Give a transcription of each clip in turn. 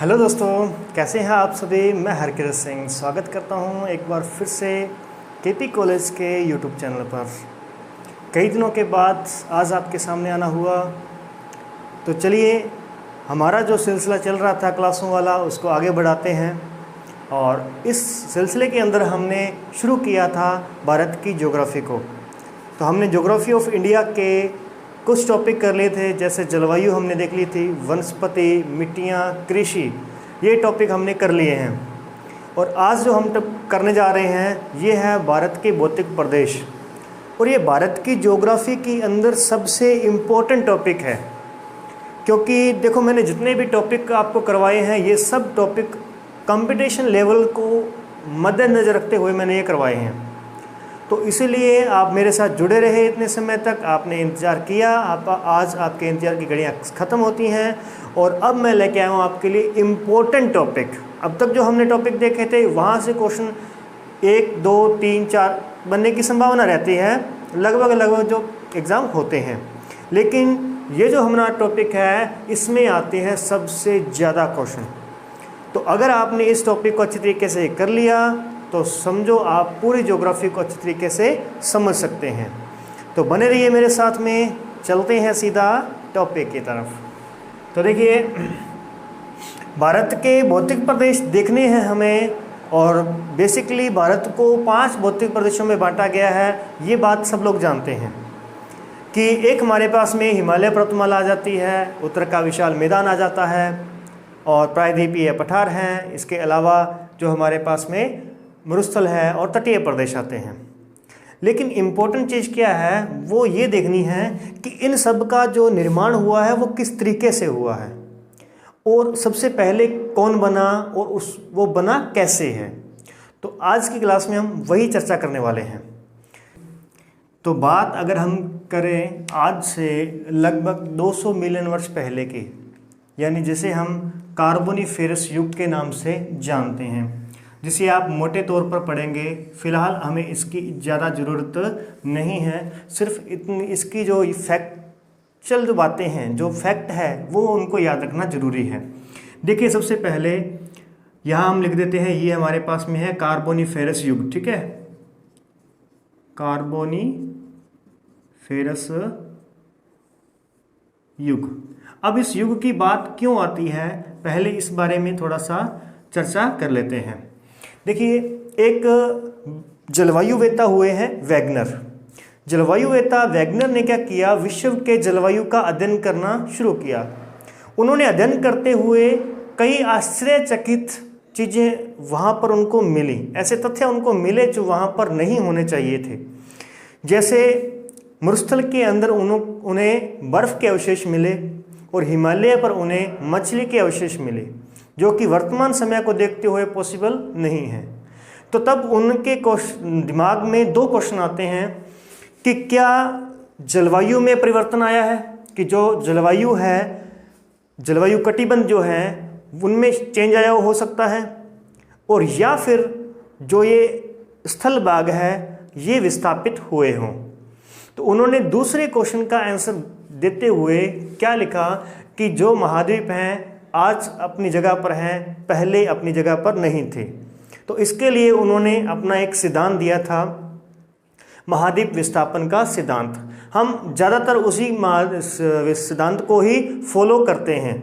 Hello दोस्तों, कैसे हैं आप सभी। मैं हरकिरत सिंह स्वागत करता हूं एक बार फिर से केपी कॉलेज के यूट्यूब चैनल पर। कई दिनों के बाद आज आपके सामने आना हुआ। तो चलिए, हमारा जो सिलसिला चल रहा था क्लासों वाला उसको आगे बढ़ाते हैं। और इस सिलसिले के अंदर हमने शुरू किया था भारत की ज्योग्राफी को। तो हमने ज्योग्राफी ऑफ इंडिया के कुछ टॉपिक कर लिए थे, जैसे जलवायु हमने देख ली थी, वनस्पति, मिट्टियाँ, कृषि, ये टॉपिक हमने कर लिए हैं। और आज जो हम करने जा रहे हैं ये है भारत के भौतिक प्रदेश। और ये भारत की ज्योग्राफी के अंदर सबसे इम्पोर्टेंट टॉपिक है, क्योंकि देखो मैंने जितने भी टॉपिक आपको करवाए हैं ये सब टॉपिक कंपटीशन लेवल को मद्देनज़र रखते हुए मैंने ये करवाए हैं। तो इसीलिए आप मेरे साथ जुड़े रहे इतने समय तक, आपने इंतज़ार किया। आज आपके इंतज़ार की घड़ियाँ ख़त्म होती हैं और अब मैं लेके आया हूँ आपके लिए इम्पोर्टेंट टॉपिक। अब तक जो हमने टॉपिक देखे थे वहाँ से क्वेश्चन 1, 2, 3, 4 बनने की संभावना रहती है, लगभग जो एग्ज़ाम होते हैं। लेकिन ये जो हमारा टॉपिक है इसमें आते हैं सबसे ज़्यादा क्वेश्चन। तो अगर आपने इस टॉपिक को अच्छी तरीके से कर लिया तो समझो आप पूरी ज्योग्राफी को अच्छी तरीके से समझ सकते हैं। तो बने रहिए मेरे साथ में, चलते हैं सीधा टॉपिक की तरफ। तो देखिए, भारत के भौतिक प्रदेश देखने हैं हमें, और बेसिकली भारत को 5 भौतिक प्रदेशों में बांटा गया है। ये बात सब लोग जानते हैं कि एक हमारे पास में हिमालय पर्वतमाला आ जाती है, उत्तर का विशाल मैदान आ जाता है, और प्रायद्वीपीय पठार हैं। इसके अलावा जो हमारे पास में मरुस्थल है और तटीय प्रदेश आते हैं। लेकिन इम्पोर्टेंट चीज़ क्या है वो ये देखनी है कि इन सब का जो निर्माण हुआ है वो किस तरीके से हुआ है, और सबसे पहले कौन बना और वो बना कैसे है। तो आज की क्लास में हम वही चर्चा करने वाले हैं। तो बात अगर हम करें आज से लगभग 200 मिलियन वर्ष पहले की, यानी जिसे हम कार्बोनिफेरस युग के नाम से जानते हैं, जिसे आप मोटे तौर पर पढ़ेंगे। फ़िलहाल हमें इसकी ज़्यादा ज़रूरत नहीं है, सिर्फ इतनी इसकी जो फैक्चुअल जो बातें हैं, जो फैक्ट है वो उनको याद रखना ज़रूरी है। देखिए, सबसे पहले यहाँ हम लिख देते हैं, ये हमारे पास में है कार्बोनिफेरस युग, ठीक है, कार्बोनिफेरस युग। अब इस युग की बात क्यों आती है, पहले इस बारे में थोड़ा सा चर्चा कर लेते हैं। देखिए, एक जलवायुवेता हुए हैं वैगनर। जलवायुवेता वैगनर ने क्या किया, विश्व के जलवायु का अध्ययन करना शुरू किया। उन्होंने अध्ययन करते हुए कई आश्चर्यचकित चीज़ें वहाँ पर उनको मिली, ऐसे तथ्य उनको मिले जो वहाँ पर नहीं होने चाहिए थे। जैसे मरुस्थल के अंदर उन्हें बर्फ़ के अवशेष मिले, और हिमालय पर उन्हें मछली के अवशेष मिले, जो कि वर्तमान समय को देखते हुए पॉसिबल नहीं है। तो तब उनके दिमाग में 2 क्वेश्चन आते हैं कि क्या जलवायु में परिवर्तन आया है, कि जो जलवायु है, जलवायु कटिबंध जो है उनमें चेंज आया हो सकता है, और या फिर जो ये स्थल भाग है ये विस्थापित हुए हों। तो उन्होंने दूसरे क्वेश्चन का आंसर देते हुए क्या लिखा कि जो महाद्वीप हैं आज अपनी जगह पर हैं, पहले अपनी जगह पर नहीं थे। तो इसके लिए उन्होंने अपना एक सिद्धांत दिया था, महाद्वीप विस्थापन का सिद्धांत। हम ज़्यादातर उसी सिद्धांत को ही फॉलो करते हैं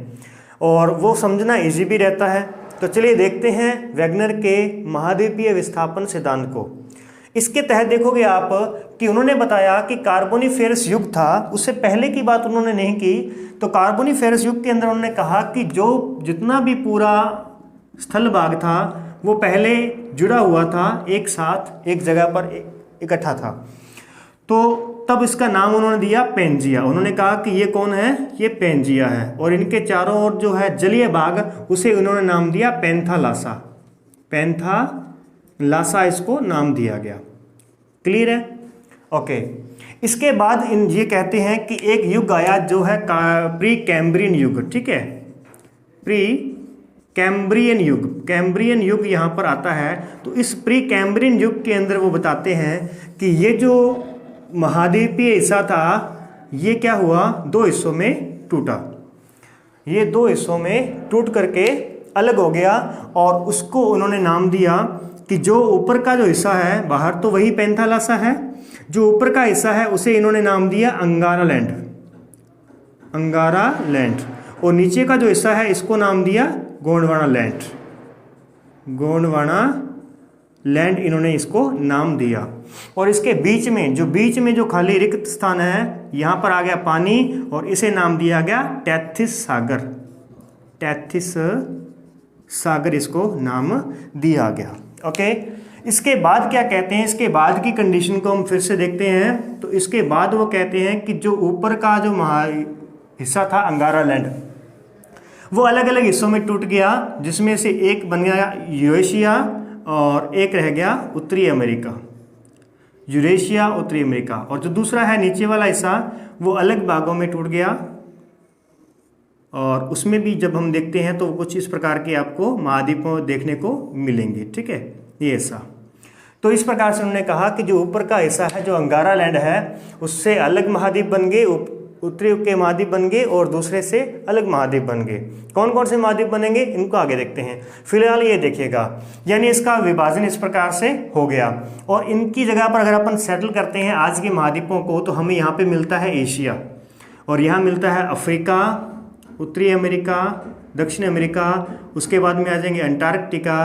और वो समझना इजी भी रहता है। तो चलिए देखते हैं वैगनर के महाद्वीपीय विस्थापन सिद्धांत को। इसके तहत देखोगे आप कि उन्होंने बताया कि कार्बोनिफेरस युग था, उससे पहले की बात उन्होंने नहीं की। तो कार्बोनिफेरस युग के अंदर उन्होंने कहा कि जो जितना भी पूरा स्थल भाग था वो पहले जुड़ा हुआ था, एक साथ एक जगह पर इकट्ठा था। तो तब इसका नाम उन्होंने दिया पेंजिया। उन्होंने कहा कि ये कौन है, ये पेंजिया है, और इनके चारों ओर जो है जलीय भाग उसे उन्होंने नाम दिया पैंथालासा। पैंथालासा इसको नाम दिया गया। क्लियर है? ओके। इसके बाद ये कहते हैं कि एक युग आया जो है प्री कैम्ब्रियन युग, ठीक है, प्री कैम्ब्रियन युग। कैम्ब्रियन युग यहाँ पर आता है। तो इस प्री कैम्ब्रियन युग के अंदर वो बताते हैं कि ये जो महाद्वीपीय हिस्सा था ये क्या हुआ, 2 हिस्सों में टूटा। ये 2 हिस्सों में टूट करके अलग हो गया और उसको उन्होंने नाम दिया कि जो ऊपर का जो हिस्सा है, बाहर तो वही पेंथालासा है, जो ऊपर का हिस्सा है उसे इन्होंने नाम दिया अंगारा लैंड, अंगारा लैंड, और नीचे का जो हिस्सा है इसको नाम दिया गोंडवाना लैंड, गोंडवाना लैंड इन्होंने इसको नाम दिया। और इसके बीच में जो खाली रिक्त स्थान है, यहाँ पर आ गया पानी और इसे नाम दिया गया टेथिस सागर, टेथिस सागर इसको नाम दिया गया। ओके, इसके बाद क्या कहते हैं, इसके बाद की कंडीशन को हम फिर से देखते हैं। तो इसके बाद वो कहते हैं कि जो ऊपर का जो हिस्सा था अंगारा लैंड, वो अलग अलग हिस्सों में टूट गया, जिसमें से एक बन गया यूरेशिया और एक रह गया उत्तरी अमेरिका, यूरेशिया उत्तरी अमेरिका। और जो दूसरा है नीचे वाला हिस्सा वो अलग भागों में टूट गया और उसमें भी जब हम देखते हैं तो कुछ इस प्रकार के आपको महाद्वीपों देखने को मिलेंगे। ठीक है, ये हिस्सा। तो इस प्रकार से उन्होंने कहा कि जो ऊपर का हिस्सा है जो अंगारा लैंड है उससे अलग महाद्वीप बन गए, उत्तरी के महाद्वीप बन गए और दूसरे से अलग महाद्वीप बन गए। कौन कौन से महाद्वीप बनेंगे इनको आगे देखते हैं, फिलहाल ये देखिएगा। यानी इसका विभाजन इस प्रकार से हो गया और इनकी जगह पर अगर अपन सेटल करते हैं आज के महाद्वीपों को तो हमें यहाँ पे मिलता है एशिया और यहाँ मिलता है अफ्रीका, उत्तरी अमेरिका, दक्षिण अमेरिका, उसके बाद में आ जाएंगे अंटार्कटिका,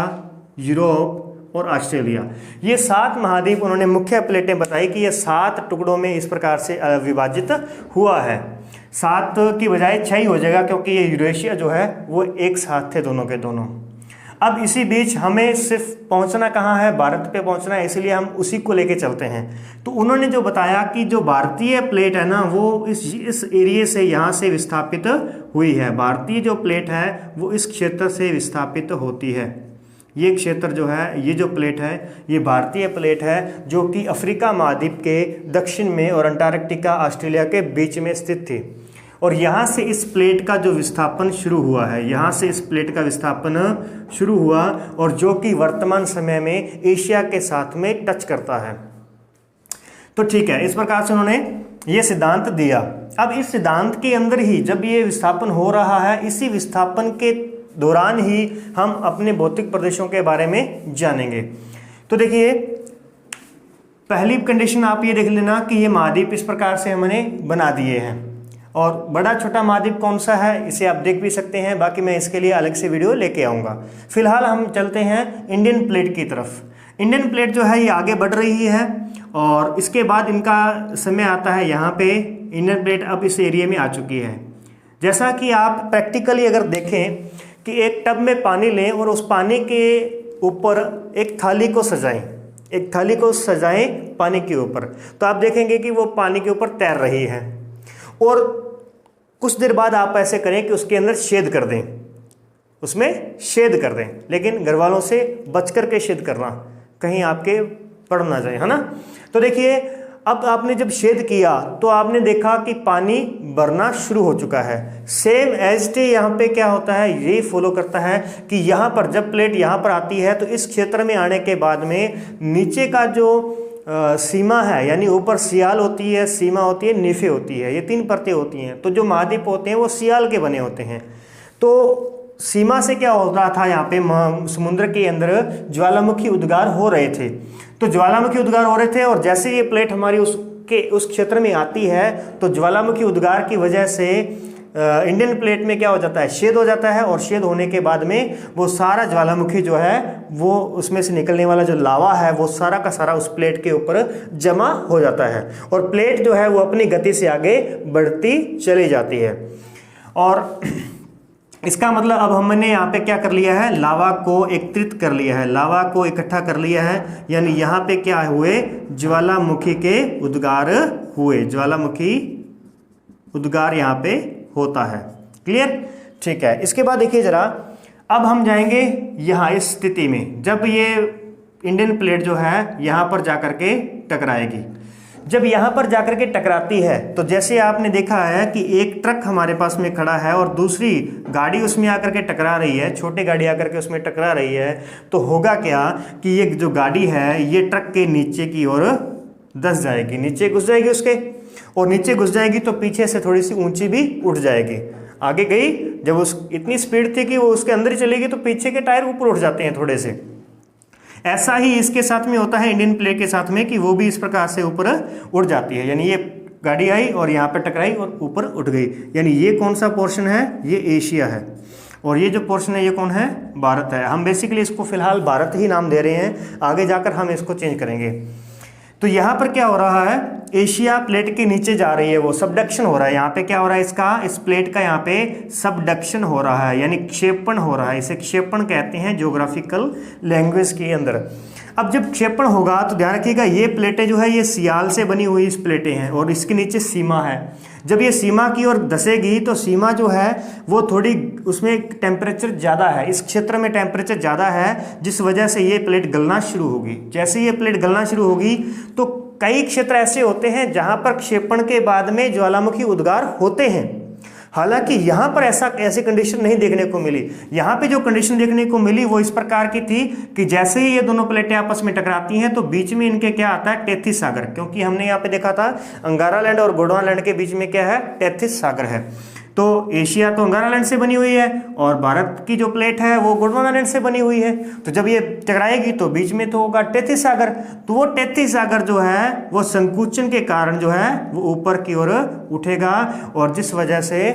यूरोप और ऑस्ट्रेलिया। ये 7 महाद्वीप उन्होंने मुख्य प्लेटें बताई कि ये 7 टुकड़ों में इस प्रकार से विभाजित हुआ है। 7 की बजाय 6 ही हो जाएगा क्योंकि ये यूरेशिया जो है वो एक साथ थे दोनों के दोनों। अब इसी बीच हमें सिर्फ पहुंचना कहाँ है, भारत पे पहुंचना है, इसलिए हम उसी को लेके चलते हैं। तो उन्होंने जो बताया कि जो भारतीय प्लेट है ना वो इस एरिया से यहाँ से विस्थापित हुई है। भारतीय जो प्लेट है वो इस क्षेत्र से विस्थापित होती है। ये क्षेत्र जो है, ये जो प्लेट है ये भारतीय प्लेट है जो कि अफ्रीका महाद्वीप के दक्षिण में और अंटार्कटिका ऑस्ट्रेलिया के बीच में स्थित थी। और यहाँ से इस प्लेट का जो विस्थापन शुरू हुआ है, यहाँ से इस प्लेट का विस्थापन शुरू हुआ और जो कि वर्तमान समय में एशिया के साथ में टच करता है। तो ठीक है, इस प्रकार से उन्होंने ये सिद्धांत दिया। अब इस सिद्धांत के अंदर ही जब ये विस्थापन हो रहा है, इसी विस्थापन के दौरान ही हम अपने भौतिक प्रदेशों के बारे में जानेंगे। तो देखिए, पहली कंडीशन आप ये देख लेना कि ये महाद्वीप इस प्रकार से हमने बना दिए हैं और बड़ा छोटा महाद्वीप कौन सा है इसे आप देख भी सकते हैं, बाकी मैं इसके लिए अलग से वीडियो लेके आऊँगा। फिलहाल हम चलते हैं इंडियन प्लेट की तरफ। इंडियन प्लेट जो है ये आगे बढ़ रही है और इसके बाद इनका समय आता है यहाँ पे। इंडियन प्लेट अब इस एरिया में आ चुकी है। जैसा कि आप प्रैक्टिकली अगर देखें कि एक टब में पानी लें और उस पानी के ऊपर एक थाली को सजाएं, एक थाली को सजाएं पानी के ऊपर, तो आप देखेंगे कि वो पानी के ऊपर तैर रही है। और कुछ देर बाद आप ऐसे करें कि उसके अंदर छेद कर दें, उसमें छेद कर दें, लेकिन घर वालों से बच कर के छेद करना, कहीं आपके पड़ ना जाए, है ना। तो देखिए, अब आपने जब छेद किया तो आपने देखा कि पानी भरना शुरू हो चुका है। सेम एज टी यहाँ पे क्या होता है, ये फॉलो करता है कि यहाँ पर जब प्लेट यहाँ पर आती है तो इस क्षेत्र में आने के बाद में नीचे का जो सीमा है, यानी ऊपर सियाल होती है, सीमा होती है, नीफे होती है, ये 3 परतें होती हैं। तो जो महाद्वीप होते हैं वो सियाल के बने होते हैं। तो सीमा से क्या हो रहा था, यहाँ पे समुद्र के अंदर ज्वालामुखी उद्गार हो रहे थे। तो ज्वालामुखी उद्गार हो रहे थे और जैसे ये प्लेट हमारी उस क्षेत्र में आती है तो ज्वालामुखी उद्गार की वजह से इंडियन प्लेट में क्या हो जाता है, छेद हो जाता है। और छेद होने के बाद में वो सारा ज्वालामुखी जो है वो उसमें से निकलने वाला जो लावा है वो सारा का सारा उस प्लेट के ऊपर जमा हो जाता है और प्लेट जो है वो अपनी गति से आगे बढ़ती चली जाती है। और इसका मतलब अब हमने यहाँ पे क्या कर लिया है, लावा को एकत्रित कर लिया है, लावा को इकट्ठा कर लिया है। यानी यहाँ पे क्या हुए, ज्वालामुखी के उद्गार हुए, ज्वालामुखी उद्गार यहाँ पे होता है। क्लियर, ठीक है। इसके बाद देखिए जरा, अब हम जाएंगे यहाँ इस स्थिति में जब ये इंडियन प्लेट जो है यहाँ पर जाकर के टकराएगी। जब यहाँ पर जाकर के टकराती है तो जैसे आपने देखा है कि एक ट्रक हमारे पास में खड़ा है और दूसरी गाड़ी उसमें आकर के टकरा रही है, छोटी गाड़ी आकर के उसमें टकरा रही है, तो होगा क्या कि ये जो गाड़ी है ये ट्रक के नीचे की ओर धंस जाएगी, नीचे घुस जाएगी उसके, और नीचे घुस जाएगी तो पीछे से थोड़ी सी ऊंची भी उठ जाएगी। आगे गई जब उस इतनी स्पीड थी कि वो उसके अंदर ही चलेगी तो पीछे के टायर ऊपर उठ जाते हैं थोड़े से। ऐसा ही इसके साथ में होता है इंडियन प्लेट के साथ में कि वो भी इस प्रकार से ऊपर उड़ जाती है। यानी ये गाड़ी आई और यहाँ पे टकराई और ऊपर उठ गई। यानी ये कौन सा पोर्शन है, ये एशिया है, और ये जो पोर्शन है ये कौन है, भारत है। हम बेसिकली इसको फिलहाल भारत ही नाम दे रहे हैं, आगे जाकर हम इसको चेंज करेंगे। तो यहाँ पर क्या हो रहा है, एशिया प्लेट के नीचे जा रही है, वो सबडक्शन हो रहा है। यहाँ पे क्या हो रहा है, इसका इस प्लेट का यहाँ पे सबडक्शन हो रहा है, यानी क्षेपण हो रहा है। इसे क्षेपण कहते हैं ज्योग्राफिकल लैंग्वेज के अंदर। अब जब क्षेपण होगा तो ध्यान रखिएगा, ये प्लेटें जो है ये सियाल से बनी हुई इस प्लेटें हैं और इसके नीचे सीमा है। जब ये सीमा की ओर धसेगी तो सीमा जो है वो थोड़ी, उसमें टेम्परेचर ज़्यादा है, इस क्षेत्र में टेम्परेचर ज़्यादा है, जिस वजह से ये प्लेट गलना शुरू होगी। जैसे ये प्लेट गलना शुरू होगी तो कई क्षेत्र ऐसे होते हैं जहाँ पर क्षेपण के बाद में ज्वालामुखी उद्गार होते हैं। हालांकि यहाँ पर ऐसी कंडीशन नहीं देखने को मिली। यहाँ पे जो कंडीशन देखने को मिली वो इस प्रकार की थी कि जैसे ही ये दोनों प्लेटें आपस में टकराती हैं तो बीच में इनके क्या आता है, टेथिस सागर। क्योंकि हमने यहाँ पे देखा था अंगारा लैंड और गोंडवाना लैंड के बीच में क्या है, टेथिस सागर है। तो एशिया तो अंगारा लैंड से बनी हुई है और भारत की जो प्लेट है वो गोंडवाना लैंड से बनी हुई है। तो जब ये टकराएगी तो बीच में तो होगा टेथिस सागर। तो वो टेथिस सागर जो है वो संकुचन के कारण जो है वो ऊपर की ओर उठेगा और जिस वजह से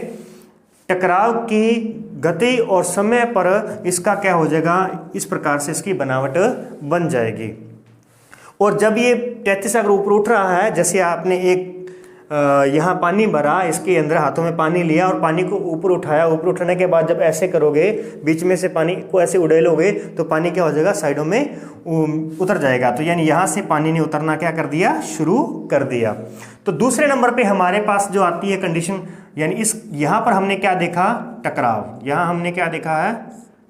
टकराव की गति और समय पर इसका क्या हो जाएगा, इस प्रकार से इसकी बनावट बन जाएगी। और जब ये टेथिस सागर ऊपर उठ रहा है, जैसे आपने एक यहाँ पानी भरा, इसके अंदर हाथों में पानी लिया और पानी को ऊपर उठाया, ऊपर उठाने के बाद जब ऐसे करोगे, बीच में से पानी को ऐसे उड़ेलोगे तो पानी क्या हो जाएगा, साइडों में उतर जाएगा। तो यानी यहाँ से पानी ने उतरना क्या कर दिया, शुरू कर दिया। तो दूसरे नंबर पे हमारे पास जो आती है कंडीशन, यानी इस यहाँ पर हमने क्या देखा, टकराव। यहाँ हमने क्या देखा है,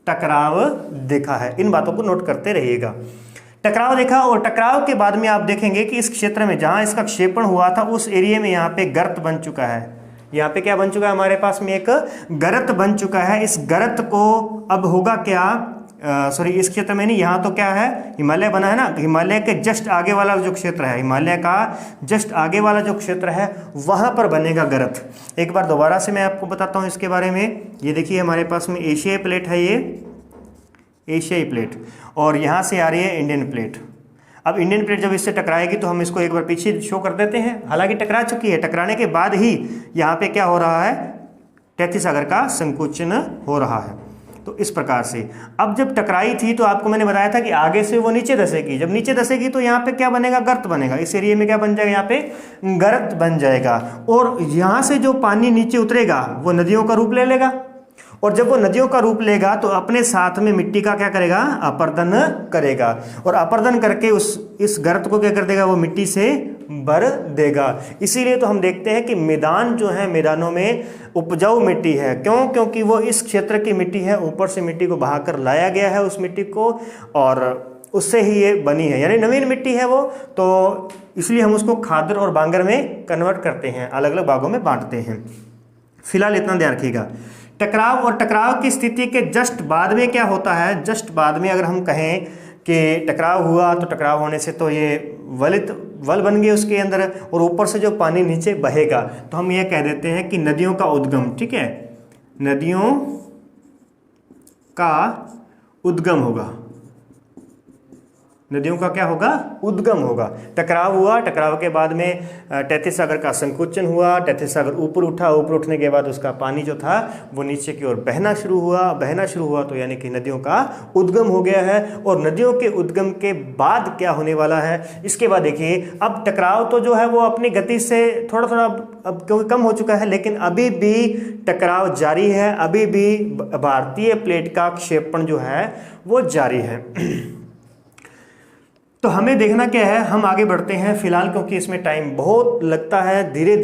टकराव देखा है। इन बातों को नोट करते रहिएगा। टकराव देखा और टकराव के बाद में आप देखेंगे कि इस क्षेत्र में जहां इसका क्षेपण हुआ था उस एरिया में यहाँ पे गर्त बन चुका है। यहाँ पे क्या बन चुका है, हमारे पास में एक गर्त बन चुका है। इस गर्त को अब होगा क्या, सॉरी इस क्षेत्र में नहीं, यहाँ तो क्या है, हिमालय बना है ना, हिमालय के जस्ट आगे वाला जो क्षेत्र है, हिमालय का जस्ट आगे वाला जो क्षेत्र है वहाँ पर बनेगा गर्त। एक बार दोबारा से मैं आपको बताता हूँ इसके बारे में। ये देखिए हमारे पास में एशियाई प्लेट है, ये एशियाई प्लेट, और यहाँ से आ रही है इंडियन प्लेट। अब इंडियन प्लेट जब इससे टकराएगी तो हम इसको एक बार पीछे शो कर देते हैं। हालांकि टकरा चुकी है, टकराने के बाद ही यहाँ पे क्या हो रहा है, टेथिस सागर का संकुचन हो रहा है। तो इस प्रकार से अब जब टकराई थी तो आपको मैंने बताया था कि आगे से वो नीचे धसेगी। जब नीचे धसेगी तो यहाँ पे क्या बनेगा, गर्त बनेगा। इस एरिया में क्या बन जाएगा, यहाँ पे गर्त बन जाएगा। और यहाँ से जो पानी नीचे उतरेगा वो नदियों का रूप ले लेगा, और जब वो नदियों का रूप लेगा तो अपने साथ में मिट्टी का क्या करेगा, अपर्दन करेगा, और अपर्दन करके इस गर्त को क्या कर देगा, वो मिट्टी से भर देगा। इसीलिए तो हम देखते हैं कि मैदान जो है, मैदानों में उपजाऊ मिट्टी है। क्यों? क्योंकि वो इस क्षेत्र की मिट्टी है, ऊपर से मिट्टी को बहाकर लाया गया है उस मिट्टी को, और उससे ही ये बनी है, यानी नवीन मिट्टी है वो। तो इसलिए हम उसको खादर और बांगर में कन्वर्ट करते हैं, अलग अलग भागों में बांटते हैं। फिलहाल इतना ध्यान रखिएगा। टकराव और टकराव की स्थिति के जस्ट बाद में क्या होता है, जस्ट बाद में अगर हम कहें कि टकराव हुआ तो टकराव होने से तो ये वल बन गए उसके अंदर, और ऊपर से जो पानी नीचे बहेगा तो हम ये कह देते हैं कि नदियों का उद्गम, ठीक है, नदियों का उद्गम होगा। नदियों का क्या होगा, उद्गम होगा। टकराव हुआ, टकराव के बाद में टेथिस सागर का संकुचन हुआ, टेथिस सागर ऊपर उठा, ऊपर उठने के बाद उसका पानी जो था वो नीचे की ओर बहना शुरू हुआ, तो यानी कि नदियों का उद्गम हो गया है। और नदियों के उद्गम के बाद क्या होने वाला है, इसके बाद देखिए, अब टकराव तो जो है वो अपनी गति से थोड़ा थोड़ा अब क्योंकि कम हो चुका है, लेकिन अभी भी टकराव जारी है, अभी भी भारतीय प्लेट का क्षेपण जो है वो जारी है। तो हमें देखना क्या है, हम आगे बढ़ते हैं फिलहाल, क्योंकि इसमें टाइम बहुत लगता है। धीरे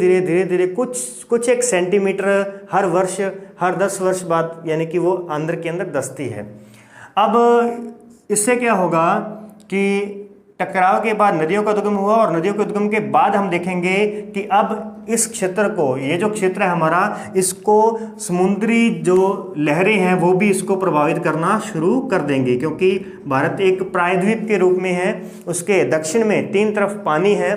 धीरे कुछ एक सेंटीमीटर हर वर्ष, हर 10 वर्ष बाद यानी कि वो अंदर के अंदर धसती है। अब इससे क्या होगा कि टकराव के बाद नदियों का उद्गम हुआ, और नदियों के उद्गम के बाद हम देखेंगे कि अब इस क्षेत्र को, ये जो क्षेत्र है हमारा, इसको समुद्री जो लहरें हैं वो भी इसको प्रभावित करना शुरू कर देंगी। क्योंकि भारत एक प्रायद्वीप के रूप में है, उसके दक्षिण में 3 तरफ पानी है,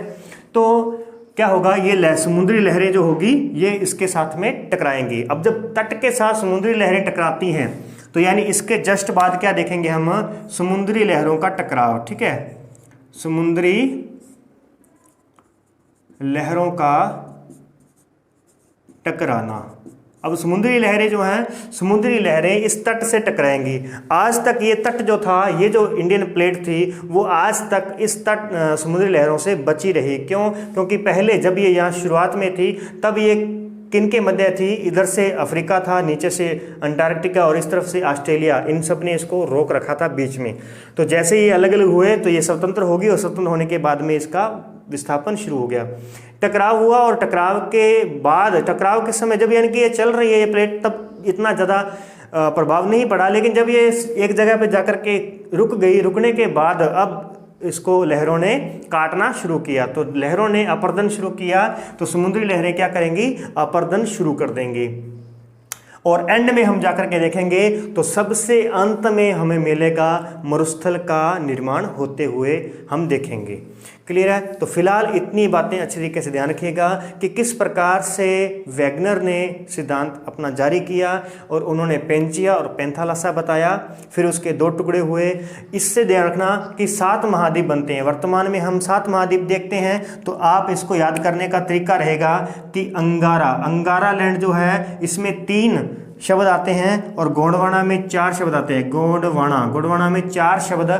तो क्या होगा, ये समुद्री लहरें जो होगी ये इसके साथ में टकराएंगी। अब जब तट के साथ समुद्री लहरें टकराती हैं तो यानी इसके जस्ट बाद क्या देखेंगे हम, समुद्री लहरों का टकराव। ठीक है, समुद्री लहरों का टकराना। अब समुद्री लहरें जो हैं, समुद्री लहरें इस तट से टकराएंगी। आज तक ये तट जो था, ये जो इंडियन प्लेट थी, वो आज तक इस तट समुद्री लहरों से बची रही। क्यों? क्योंकि पहले जब ये यहाँ शुरुआत में थी तब ये किन के मध्य थी, इधर से अफ्रीका था, नीचे से अंटार्कटिका और इस तरफ से ऑस्ट्रेलिया, इन सब ने इसको रोक रखा था बीच में। तो जैसे ये अलग अलग हुए तो ये स्वतंत्र होगी और स्वतंत्र होने के बाद में इसका विस्थापन शुरू हो गया। टकराव हुआ और टकराव के बाद, टकराव के समय जब यानी कि ये चल रही है ये प्लेट, तब इतना ज़्यादा प्रभाव नहीं पड़ा। लेकिन जब ये एक जगह पे जाकर के रुक गई, रुकने के बाद अब इसको लहरों ने काटना शुरू किया। तो लहरों ने अपरदन शुरू किया, तो समुद्री लहरें क्या करेंगी, अपरदन शुरू कर देंगी। और एंड में हम जाकर के देखेंगे तो सबसे अंत में हमें मिलेगा मरुस्थल का निर्माण होते हुए हम देखेंगे। क्लियर है? तो फिलहाल इतनी बातें अच्छी तरीके से ध्यान रखिएगा कि किस प्रकार से वैगनर ने सिद्धांत अपना जारी किया और उन्होंने पेंचिया और पेंथालासा बताया, फिर उसके 2 टुकड़े हुए। इससे ध्यान रखना कि 7 महाद्वीप बनते हैं। वर्तमान में हम 7 महाद्वीप देखते हैं, तो आप इसको याद करने का तरीका रहेगा कि अंगारा लैंड जो है इसमें 3 शब्द आते हैं और गोंडवाना में 4 शब्द आते हैं। गोंडवाना में 4 शब्द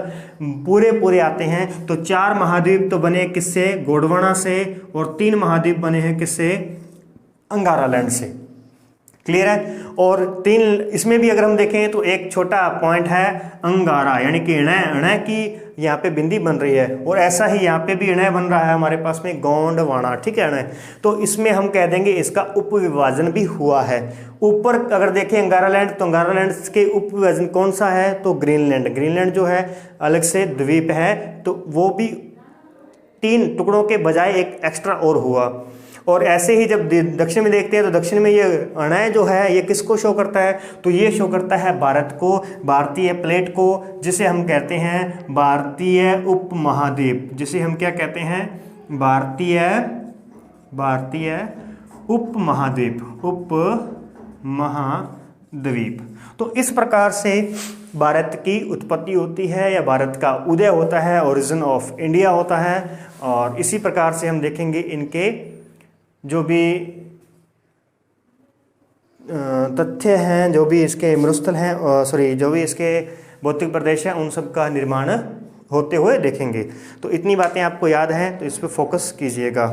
पूरे आते हैं। तो 4 महाद्वीप तो बने किससे, गोंडवाना से, और 3 महाद्वीप बने हैं किससे, अंगारा लैंड से। क्लियर है? और 3 इसमें भी अगर हम देखें तो एक छोटा पॉइंट है अंगारा, यानी कि इणय की यहाँ पे बिंदी बन रही है, और ऐसा ही यहाँ पे भी इणय बन रहा है हमारे पास में गोंडवाना। ठीक है, इणय। तो इसमें हम कह देंगे इसका उपविभाजन भी हुआ है। ऊपर अगर देखें अंगारा लैंड, तो अंगारा लैंड के उपविभाजन कौन सा है, तो ग्रीनलैंड जो है अलग से द्वीप है, तो वो भी 3 टुकड़ों के बजाय एक एक्स्ट्रा और हुआ। और ऐसे ही जब दक्षिण में देखते हैं तो दक्षिण में ये इणय जो है ये किसको शो करता है, तो ये शो करता है भारत को, भारतीय प्लेट को, जिसे हम कहते हैं भारतीय उपमहाद्वीप। जिसे हम क्या कहते हैं, भारतीय उपमहाद्वीप। तो इस प्रकार से भारत की उत्पत्ति होती है या भारत का उदय होता है, ओरिजिन ऑफ इंडिया होता है। और इसी प्रकार से हम देखेंगे इनके जो भी तथ्य हैं, जो भी इसके मरुस्थल हैं, जो भी इसके भौतिक प्रदेश हैं, उन सब का निर्माण होते हुए देखेंगे। तो इतनी बातें आपको याद हैं, तो इस पर फोकस कीजिएगा।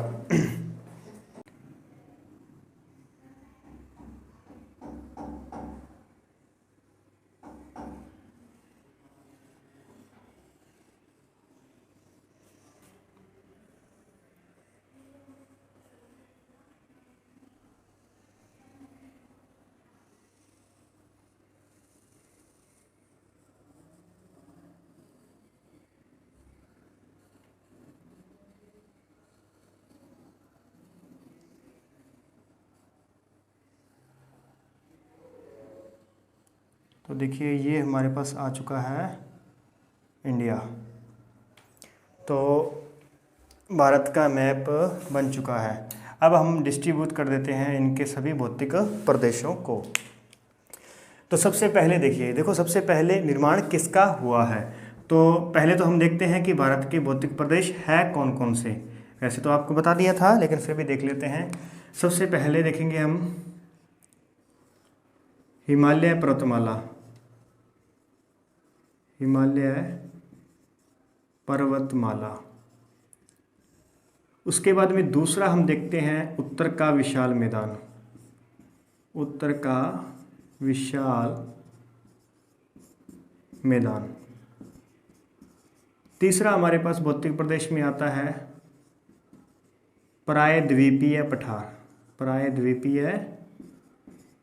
तो देखिए ये हमारे पास आ चुका है इंडिया। तो भारत का मैप बन चुका है। अब हम डिस्ट्रीब्यूट कर देते हैं इनके सभी भौतिक प्रदेशों को। तो सबसे पहले देखो सबसे पहले निर्माण किसका हुआ है। तो पहले तो हम देखते हैं कि भारत के भौतिक प्रदेश है कौन कौन से। वैसे तो आपको बता दिया था, लेकिन फिर भी देख लेते हैं। सबसे पहले देखेंगे हम हिमालय पर्वतमाला। उसके बाद में दूसरा हम देखते हैं उत्तर का विशाल मैदान। तीसरा हमारे पास भौतिक प्रदेश में आता है प्रायद्वीपीय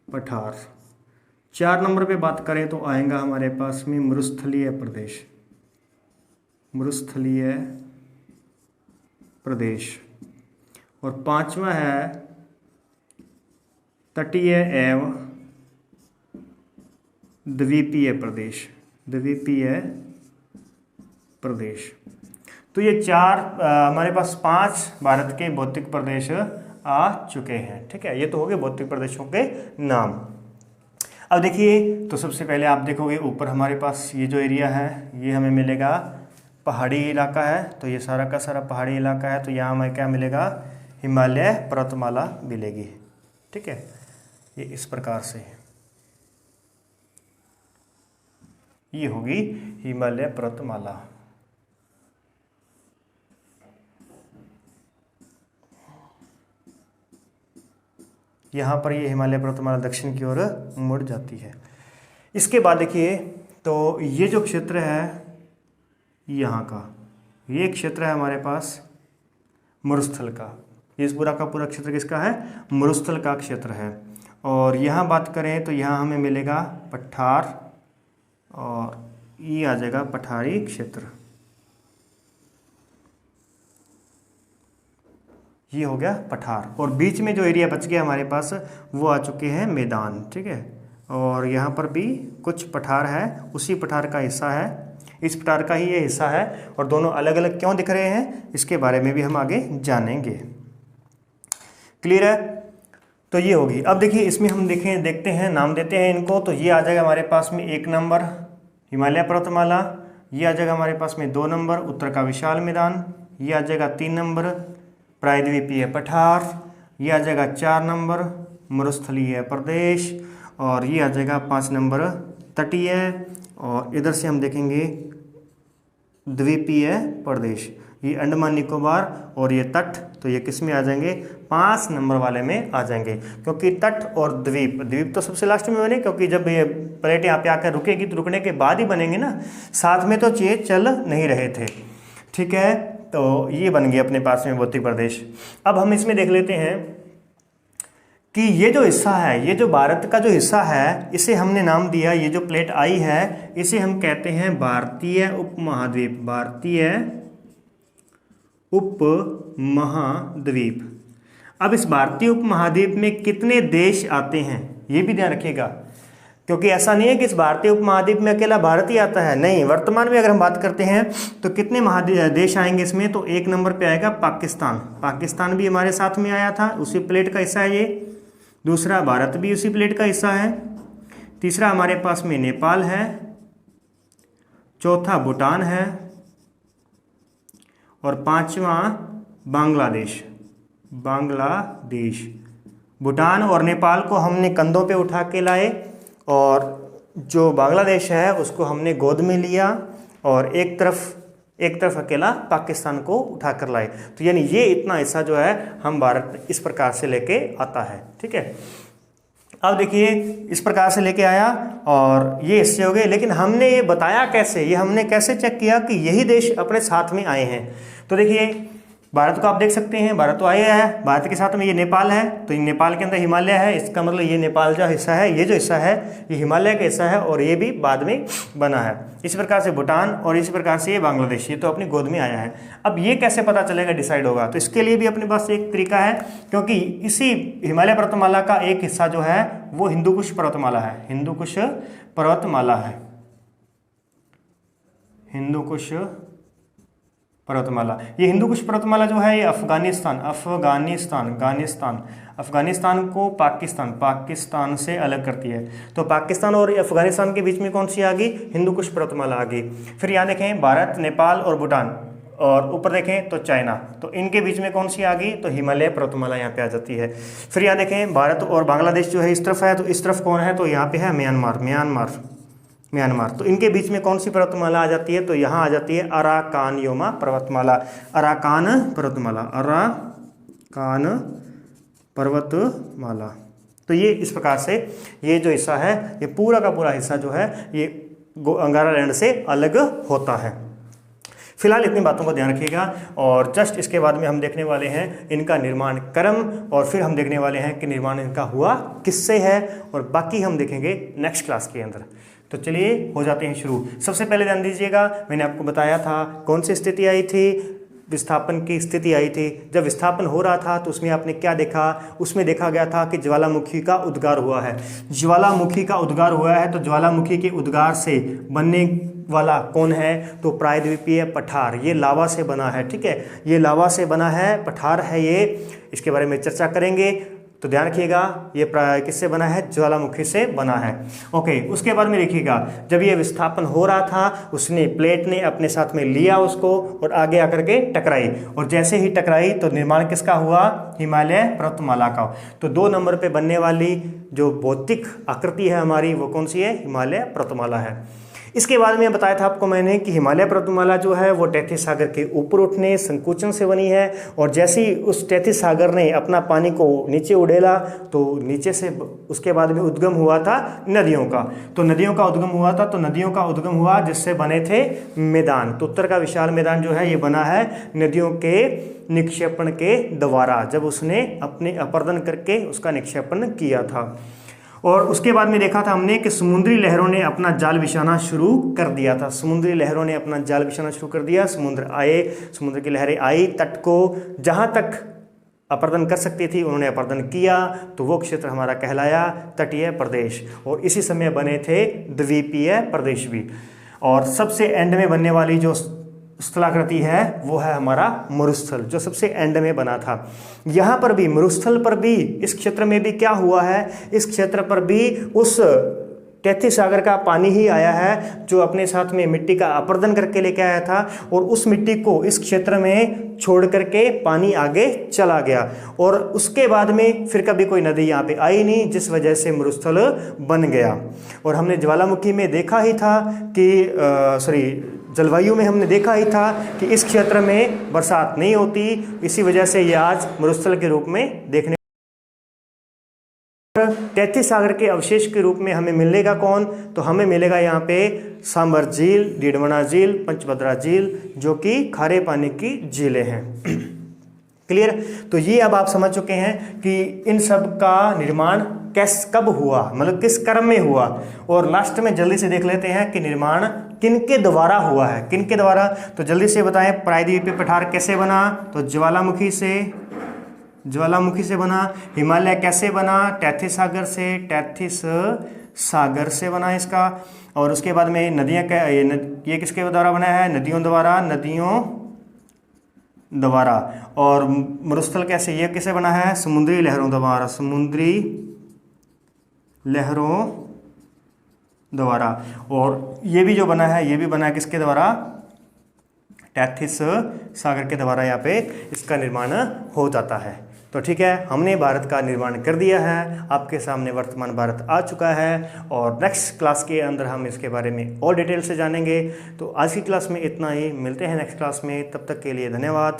पठार। 4 नंबर पे बात करें तो आएगा हमारे पास में मरुस्थलीय प्रदेश। और 5वां है तटीय एवं द्वीपीय प्रदेश। तो ये चार हमारे पास 5 भारत के भौतिक प्रदेश आ चुके हैं। ठीक है, ये तो हो गए भौतिक प्रदेशों के नाम। अब देखिए, तो सबसे पहले आप देखोगे ऊपर हमारे पास ये जो एरिया है ये हमें मिलेगा पहाड़ी इलाका है, तो ये सारा का सारा पहाड़ी इलाका है, तो यहाँ हमें क्या मिलेगा, हिमालय पर्वतमाला मिलेगी। ठीक है, ये इस प्रकार से ये होगी हिमालय पर्वतमाला। यहाँ पर ये हिमालय पर्वतमाला दक्षिण की ओर मुड़ जाती है। इसके बाद देखिए, तो ये जो क्षेत्र है यहाँ का, ये क्षेत्र है हमारे पास मरुस्थल का। ये इस पूरा का पूरा क्षेत्र किसका है, मरुस्थल का क्षेत्र है। और यहाँ बात करें तो यहाँ हमें मिलेगा पठार, और ये आ जाएगा पठारी क्षेत्र। ये हो गया पठार, और बीच में जो एरिया बच गया हमारे पास वो आ चुके हैं मैदान। ठीक है, और यहाँ पर भी कुछ पठार है, उसी पठार का हिस्सा है, इस पठार का ही ये हिस्सा है। और दोनों अलग अलग क्यों दिख रहे हैं इसके बारे में भी हम आगे जानेंगे। क्लियर है, तो ये होगी। अब देखिए, इसमें हम देखते हैं, नाम देते हैं इनको। तो ये आ जाएगा हमारे पास में 1 नंबर हिमालय पर्वतमाला, ये आ जाएगा हमारे पास में 2 नंबर उत्तर का विशाल मैदान, ये आ जाएगा 3 नंबर प्रायद्वीपीय पठार, ये आ जाएगा 4 नंबर मरुस्थलीय प्रदेश, और ये आ जाएगा 5 नंबर तटीय, और इधर से हम देखेंगे द्वीपीय प्रदेश, ये अंडमान निकोबार, और ये तट, तो ये किस में आ जाएंगे, 5 नंबर वाले में आ जाएंगे। क्योंकि तट और द्वीप तो सबसे लास्ट में बने, क्योंकि जब ये प्लेट यहाँ पे आकर रुकेगी तो रुकने के बाद ही बनेंगे ना, साथ में तो ये चल नहीं रहे थे। ठीक है, तो ये बन गए अपने पास में भौतिक प्रदेश। अब हम इसमें देख लेते हैं कि ये जो हिस्सा है, ये जो भारत का जो हिस्सा है, इसे हमने नाम दिया, ये जो प्लेट आई है इसे हम कहते हैं भारतीय उपमहाद्वीप। भारतीय उपमहाद्वीप। अब इस भारतीय उपमहाद्वीप में कितने देश आते हैं ये भी ध्यान रखिएगा, क्योंकि ऐसा नहीं है कि इस भारतीय उपमहाद्वीप में अकेला भारत ही आता है, नहीं। वर्तमान में अगर हम बात करते हैं तो कितने देश आएंगे इसमें, तो 1 नंबर पे आएगा पाकिस्तान। पाकिस्तान भी हमारे साथ में आया था, उसी प्लेट का हिस्सा है ये। दूसरा, भारत भी उसी प्लेट का हिस्सा है। तीसरा, हमारे पास में नेपाल है। चौथा, भूटान है। और 5वां, बांग्लादेश। भूटान और नेपाल को हमने कंधों पे उठा के लाए, और जो बांग्लादेश है उसको हमने गोद में लिया, और एक तरफ अकेला पाकिस्तान को उठा कर लाए। तो यानी ये इतना हिस्सा जो है हम भारत इस प्रकार से लेके आता है। ठीक है, अब देखिए, इस प्रकार से लेके आया और ये हिस्से हो गए, लेकिन हमने ये बताया कैसे, ये हमने कैसे चेक किया कि यही देश अपने साथ में आए हैं। तो देखिए, भारत को आप देख सकते हैं, भारत तो आया है, भारत के साथ में ये नेपाल है, तो नेपाल के अंदर हिमालय है, इसका मतलब ये नेपाल जो हिस्सा है, ये जो हिस्सा है ये हिमालय का हिस्सा है, और ये भी बाद में बना है। इस प्रकार से भूटान, और इसी प्रकार से ये बांग्लादेश, ये तो अपनी गोद में आया है। अब ये कैसे पता चलेगा, डिसाइड होगा, तो इसके लिए भी अपने पास एक तरीका है, क्योंकि इसी हिमालय पर्वतमाला का एक हिस्सा जो है वो हिंदुकुश पर्वतमाला है। हिंदुकुश पर्वतमाला है, हिंदुकुश पर्वतमाला। ये हिंदुकुश पर्वतमाला जो है ये अफगानिस्तान को पाकिस्तान से अलग करती है। तो पाकिस्तान और अफगानिस्तान के बीच में कौन सी आ गई, हिंदुकुश पर्वतमाला आ गई। फिर यहाँ देखें भारत, नेपाल और भूटान, और ऊपर देखें तो चाइना, तो इनके बीच में कौन सी आ गई, तो हिमालय पर्वतमाला यहाँ पे आ जाती है। फिर यहाँ देखें भारत और बांग्लादेश जो है इस तरफ है, तो इस तरफ कौन है, तो यहाँ पे है म्यांमार। तो इनके बीच में कौन सी पर्वतमाला आ जाती है, तो यहाँ आ जाती है अराकानयोमा पर्वतमाला। अराकान पर्वतमाला। तो ये इस प्रकार से ये जो हिस्सा है, ये पूरा का पूरा हिस्सा जो है ये अंगारा लैंड से अलग होता है। फिलहाल इतनी बातों को ध्यान रखिएगा, और जस्ट इसके बाद में हम देखने वाले हैं इनका निर्माण क्रम, और फिर हम देखने वाले हैं कि निर्माण इनका हुआ किससे है, और बाकी हम देखेंगे नेक्स्ट क्लास के अंदर। तो चलिए हो जाते हैं शुरू। सबसे पहले ध्यान दीजिएगा, मैंने आपको बताया था कौन सी स्थिति आई थी, विस्थापन की स्थिति आई थी। जब विस्थापन हो रहा था तो उसमें आपने क्या देखा, उसमें देखा गया था कि ज्वालामुखी का उद्गार हुआ है। ज्वालामुखी का उद्गार हुआ है, तो ज्वालामुखी के उद्गार से बनने वाला कौन है? तो प्रायद्वीपीय पठार, ये लावा से बना है, ठीक है, ये लावा से बना है, पठार है ये, इसके बारे में चर्चा करेंगे। तो ध्यान रखिएगा, ये किससे बना है? ज्वालामुखी से बना है। ओके, उसके बाद में देखिएगा, जब ये विस्थापन हो रहा था, उसने प्लेट ने अपने साथ में लिया उसको और आगे आकर के टकराई, और जैसे ही टकराई तो निर्माण किसका हुआ? हिमालय पर्वतमाला का। तो 2 नंबर पे बनने वाली जो भौतिक आकृति है हमारी, वो कौन सी है? हिमालय पर्वतमाला है। इसके बाद में बताया था आपको मैंने कि हिमालय पर्वतमाला जो है वो टैथिस सागर के ऊपर उठने संकुचन से बनी है, और जैसे ही उस टैथिस सागर ने अपना पानी को नीचे उड़ेला तो नीचे से उसके बाद में उद्गम हुआ था नदियों का। तो नदियों का उद्गम हुआ था, तो नदियों का उद्गम हुआ जिससे बने थे मैदान। तो उत्तर का विशाल मैदान जो है ये बना है नदियों के निक्षेपण के द्वारा, जब उसने अपने अपर्दन करके उसका निक्षेपण किया था। और उसके बाद में देखा था हमने कि समुद्री लहरों ने अपना जाल बिछाना शुरू कर दिया था। समुद्री लहरों ने अपना जाल बिछाना शुरू कर दिया, समुद्र की लहरें आई, तट को जहाँ तक अपर्दन कर सकती थी उन्होंने अपर्दन किया, तो वो क्षेत्र हमारा कहलाया तटीय प्रदेश, और इसी समय बने थे द्वीपीय प्रदेश भी। और सबसे एंड में बनने वाली जो स्थलाकृति है वो है हमारा मरुस्थल, जो सबसे एंड में बना था। यहाँ पर भी मरुस्थल पर भी, इस क्षेत्र में भी क्या हुआ है? इस क्षेत्र पर भी उस टैथिस सागर का पानी ही आया है जो अपने साथ में मिट्टी का अपर्दन करके लेके आया था, और उस मिट्टी को इस क्षेत्र में छोड़ करके पानी आगे चला गया, और उसके बाद में फिर कभी कोई नदी यहाँ पे आई नहीं, जिस वजह से मरुस्थल बन गया। और हमने ज्वालामुखी में देखा ही था कि जलवायु में हमने देखा ही था कि इस क्षेत्र में बरसात नहीं होती, इसी वजह से ये आज मरुस्थल के रूप में देखने। टैथिस सागर के अवशेष के रूप में हमें मिलेगा कौन? तो हमें मिलेगा यहाँ पे सांबर झील, डीडमना झील, पंचभद्रा झील, जो कि खारे पानी की झीलें हैं। क्लियर? तो ये अब आप समझ चुके हैं कि इन सब का निर्माण कब हुआ, मतलब किस क्रम में हुआ। और लास्ट में जल्दी से देख लेते हैं कि निर्माण किनके द्वारा हुआ है, किनके द्वारा। तो जल्दी से बताएं, प्रायद्वीपीय पठार कैसे बना? तो ज्वालामुखी से बना। हिमालय कैसे बना? टैथिस सागर से बना इसका। और उसके बाद में नदियाँ ये किसके द्वारा बना है? नदियों द्वारा। और मरुस्थल कैसे, ये किसे बना है? समुद्री लहरों द्वारा। और ये भी जो बना है, ये भी बना है किसके द्वारा? टैथिस सागर के द्वारा यहाँ पे इसका निर्माण हो जाता है। तो ठीक है, हमने भारत का निर्माण कर दिया है, आपके सामने वर्तमान भारत आ चुका है, और नेक्स्ट क्लास के अंदर हम इसके बारे में और डिटेल से जानेंगे। तो आज की क्लास में इतना ही, मिलते हैं नेक्स्ट क्लास में, तब तक के लिए धन्यवाद।